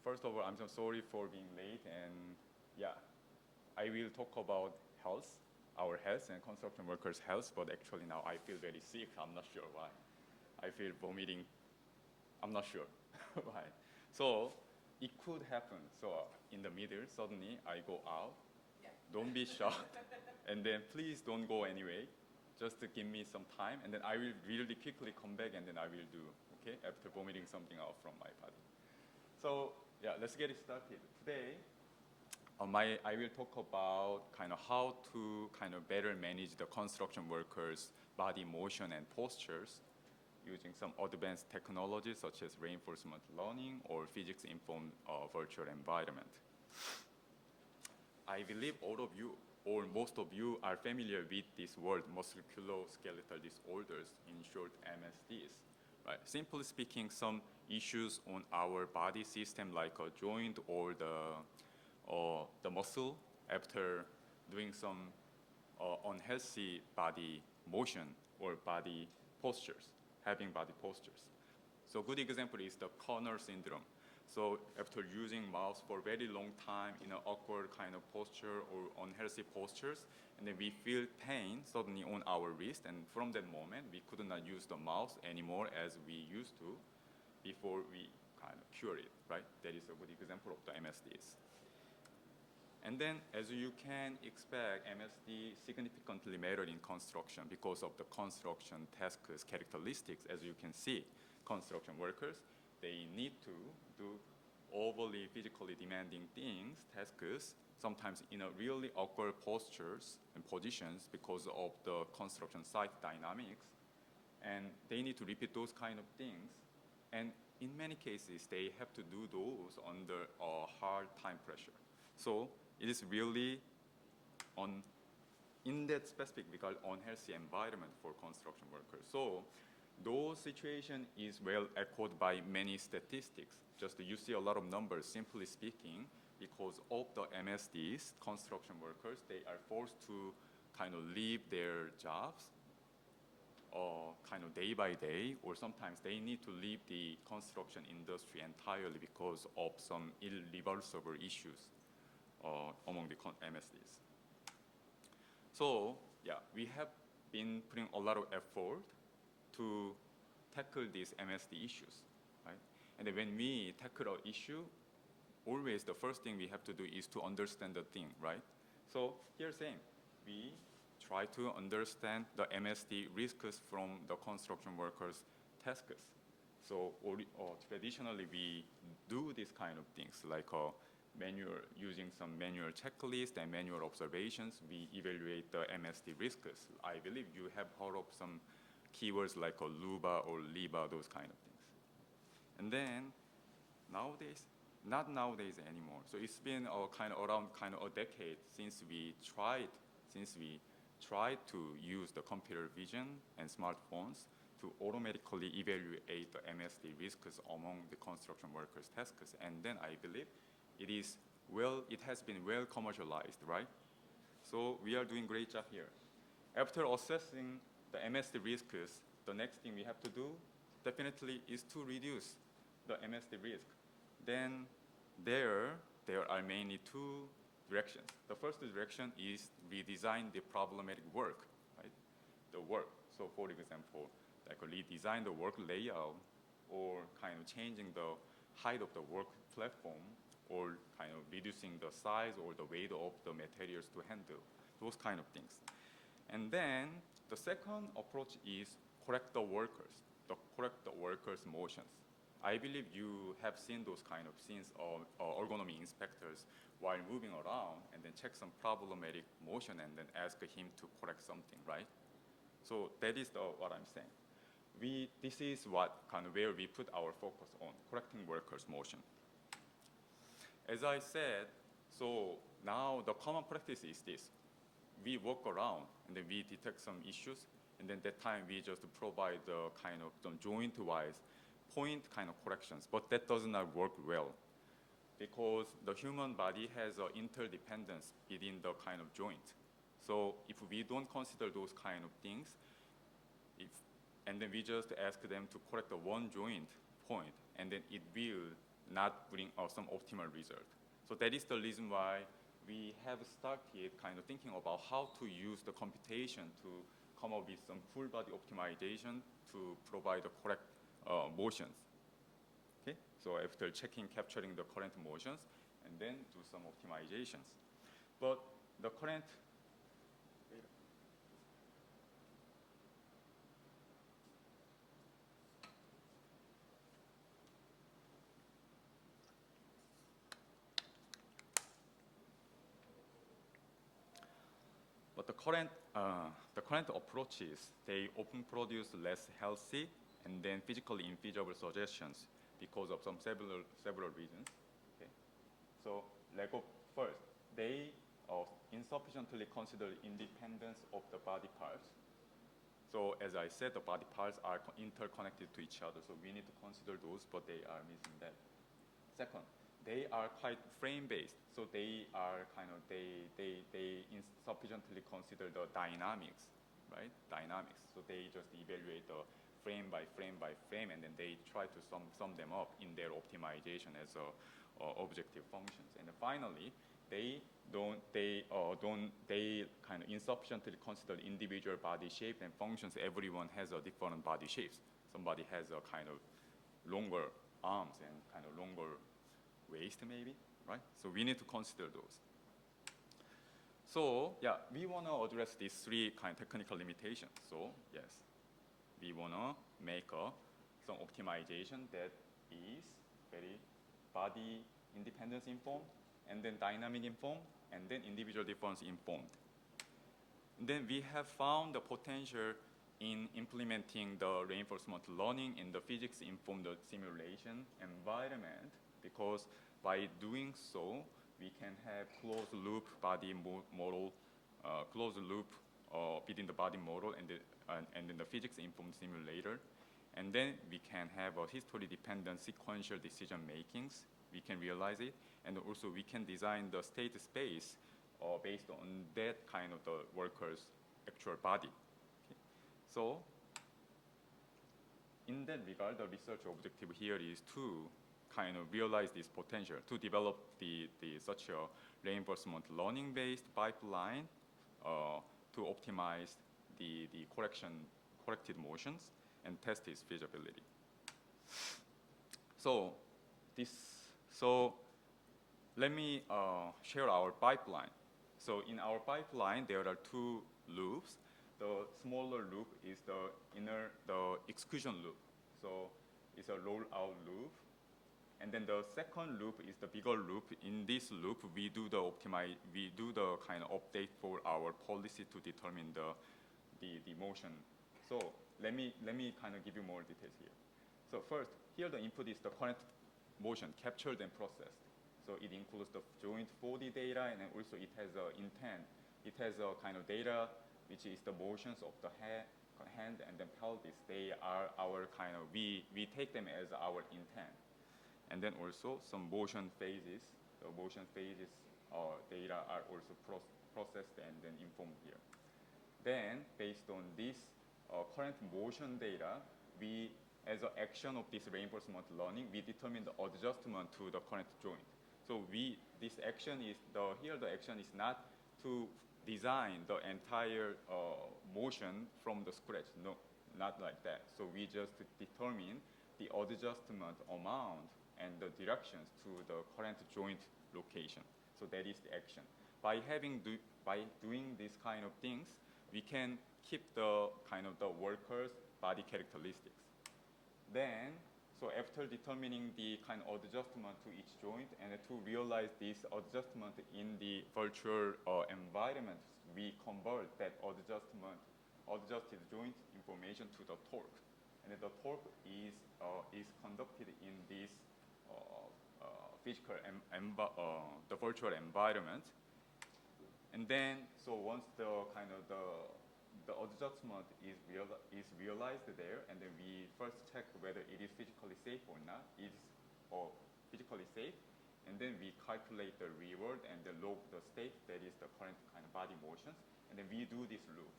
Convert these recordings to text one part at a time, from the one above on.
first of all, I'm so sorry for being late, and yeah, I will talk about health, our health and construction workers' health, but actually now I feel very sick. I'm not sure why. I feel vomiting. I'm not sure why. So it could happen. So in the middle, suddenly I go out. Yeah. Don't be shocked. And then please don't go anyway. Just to give me some time, and then I will really quickly come back, and then I will do, okay, after vomiting something out from my body. So yeah, let's get it started. Today, I will talk about kind of how to kind of better manage the construction workers' body motion and postures using some advanced technologies such as reinforcement learning or physics-informed virtual environment. I believe all of you or most of you are familiar with this word, musculoskeletal disorders, in short, MSDs. Right? Simply speaking, some issues on our body system like a joint or the muscle after doing some unhealthy body motion or body postures, having body postures. So a good example is the corner syndrome. So after using mouse for a very long time in an awkward kind of posture or unhealthy postures, and then we feel pain suddenly on our wrist, and from that moment, we could not use the mouse anymore as we used to before we kind of cure it, right? That is a good example of the MSDs. And then, as you can expect, MSD significantly matter in construction because of the construction tasks characteristics. As you can see, construction workers, they need to do overly physically demanding things, tasks, sometimes in a really awkward postures and positions because of the construction site dynamics. And they need to repeat those kind of things. And in many cases, they have to do those under a hard time pressure. So it is really in that specific regard, unhealthy environment for construction workers. So those situation is well echoed by many statistics. Just you see a lot of numbers, simply speaking, because of the MSDs, construction workers, they are forced to kind of leave their jobs kind of day by day, or sometimes they need to leave the construction industry entirely because of some irreversible issues among the MSDs. So yeah, we have been putting a lot of effort to tackle these MSD issues, right? And then when we tackle an issue, always the first thing we have to do is to understand the thing, right? So here same, we try to understand the MSD risks from the construction workers' tasks. So traditionally we do these kind of things like using some manual checklist and manual observations, we evaluate the MSD risks. I believe you have heard of some keywords like LUBA or LIBA, those kind of things. And then nowadays, not nowadays anymore. So it's been around a decade since we tried to use the computer vision and smartphones to automatically evaluate the MSD risks among the construction workers' tasks. And then I believe it has been well commercialized, right? So we are doing great job here. After assessing the MSD risks, the next thing we have to do definitely is to reduce the MSD risk. Then there are mainly two directions. The first direction is redesign the problematic work, right? The work. So for example, like redesign the work layout or kind of changing the height of the work platform or kind of reducing the size or the weight of the materials to handle, those kind of things. And then the second approach is correct the workers' motions. I believe you have seen those kind of scenes of ergonomic inspectors while moving around and then check some problematic motion and then ask him to correct something, right? So that is what I'm saying. This is where we put our focus on, correcting workers' motion. As I said, so now the common practice is this. We walk around and then we detect some issues, and then that time we just provide the kind of some joint-wise point kind of corrections, but that does not work well because the human body has an interdependence within the kind of joint. So if we don't consider those kind of things, and then we just ask them to correct the one joint point, and then it will not bring some optimal result. So that is the reason why we have started kind of thinking about how to use the computation to come up with some full body optimization to provide the correct motions. Okay, so after capturing the current motions, and then do some optimizations. But the current the current approaches, they often produce less healthy and then physically infeasible suggestions because of some several reasons. Okay. So first, they insufficiently consider independence of the body parts. So as I said, the body parts are interconnected to each other, so we need to consider those, but they are missing that. Second, they are quite frame-based, so they are they insufficiently consider the dynamics, right? Dynamics. So they just evaluate the frame by frame by frame, and then they try to sum them up in their optimization as objective functions. And then finally, they kind of insufficiently consider individual body shape and functions. Everyone has a different body shapes. Somebody has a kind of longer arms and kind of longer waist maybe, right? So we need to consider those. So yeah, we want to address these three kind of technical limitations. So yes, we want to make some optimization that is very body independence informed, and then dynamic informed, and then individual difference informed. And then we have found the potential in implementing the reinforcement learning in the physics informed simulation environment, because by doing so, we can have closed loop body model, closed loop within the body model and then the physics informed simulator. And then we can have a history dependent sequential decision makings. We can realize it. And also we can design the state space based on that kind of the worker's actual body. Okay. So in that regard, the research objective here is to kind of realize this potential, to develop such a reinforcement learning based pipeline to optimize the corrected motions and test its feasibility. So let me share our pipeline. So in our pipeline, there are two loops. The smaller loop is the exclusion loop. So it's a roll-out loop. And then the second loop is the bigger loop. In this loop, we do the kind of update for our policy to determine the motion. So let me kind of give you more details here. So first, here the input is the current motion captured and processed. So it includes the joint 4D data, and then also it has intent. It has a kind of data which is the motions of the hand and then pelvis. They are our kind of, we take them as our intent. And then also some motion phases. The motion phases data are also processed and then informed here. Then, based on this current motion data, we, as an action of this reinforcement learning, we determine the adjustment to the current joint. So this action is here the action is not to design the entire motion from the scratch. No, not like that. So we just determine the adjustment amount and the directions to the current joint location. So that is the action. By doing these kind of things, we can keep the kind of the worker's body characteristics. Then, so after determining the kind of adjustment to each joint and to realize this adjustment in the virtual environment, we convert that adjusted joint information to the torque. And the torque is conducted in this physical the virtual environment. And then, so once the kind of the adjustment is realized there, and then we first check whether it is physically safe or not, physically safe, and then we calculate the reward and the log the state, that is the current kind of body motions, and then we do this loop.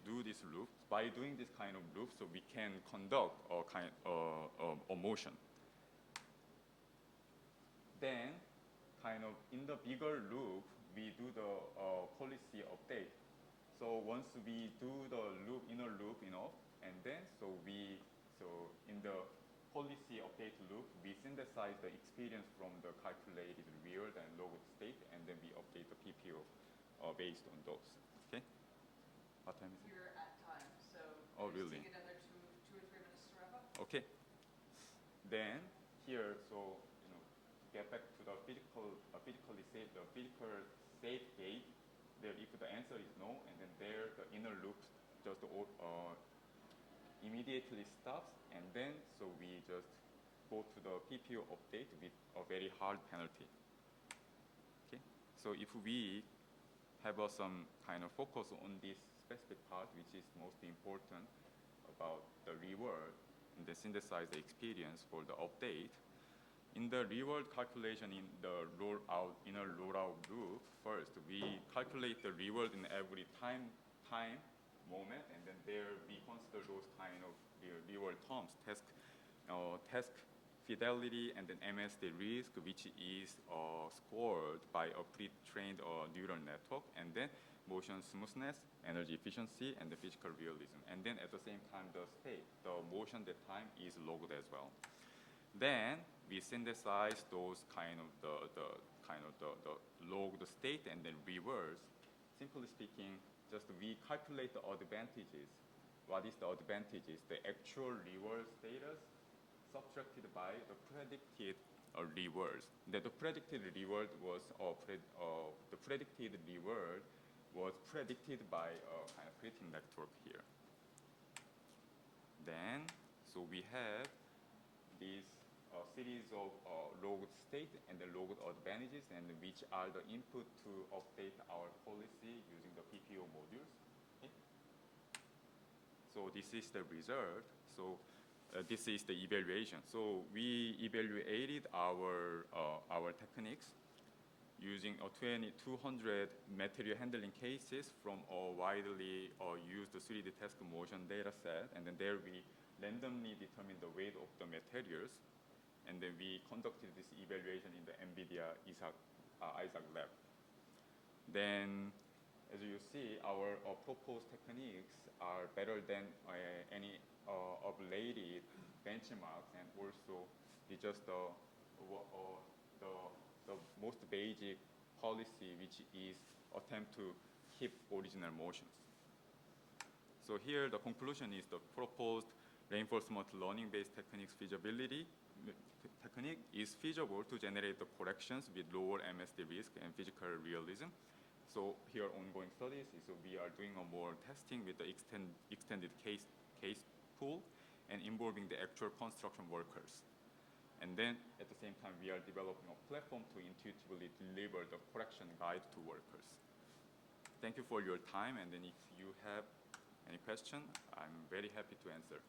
Do this loop. By doing this kind of loop, so we can conduct a motion. kind of in the bigger loop, we do the policy update. So once we do the loop, inner loop, and then so in the policy update loop, we synthesize the experience from the calculated real and logged state, and then we update the PPO based on those. Okay. What time is it? You're at time, so Oh, just really? take another two or 3 minutes to wrap up. Okay. Then here, so get back to the physically safe, the physical safe gate. There, if the answer is no, and then there the inner loop just immediately stops, and then so we just go to the PPO update with a very hard penalty. Okay. So if we have some kind of focus on this specific part, which is most important about the reward, and then synthesize the experience for the update. In the reward calculation in the inner rollout loop, first we calculate the reward in every time moment, and then there we consider those kind of reward terms, task fidelity, and then MSD risk, which is scored by a pre-trained neural network, and then motion smoothness, energy efficiency, and the physical realism. And then at the same time, the state, the motion that time is logged as well. Then we synthesize those kind of the logged state and then reverse. Simply speaking, just we calculate the advantages. What is the advantages? The actual reward status subtracted by the predicted rewards. That the predicted reward was predicted by a kind of predicting network here. Then, so we have this series of logged state and the logged advantages, and which are the input to update our policy using the PPO modules. Okay. So this is the result. So this is the evaluation. So we evaluated our techniques using 200 material handling cases from a widely used 3D task motion data set, and then there we randomly determined the weight of the materials, and then we conducted this evaluation in the NVIDIA Isaac lab. Then, as you see, our proposed techniques are better than any updated benchmarks, and also it's just the most basic policy, which is attempt to keep original motions. So here the conclusion is the proposed reinforcement learning-based techniques feasibility technique is feasible to generate the corrections with lower MSD risk and physical realism. So here ongoing studies is we are doing more testing with the extended case pool and involving the actual construction workers. And then at the same time, we are developing a platform to intuitively deliver the correction guide to workers. Thank you for your time, and then if you have any question, I'm very happy to answer.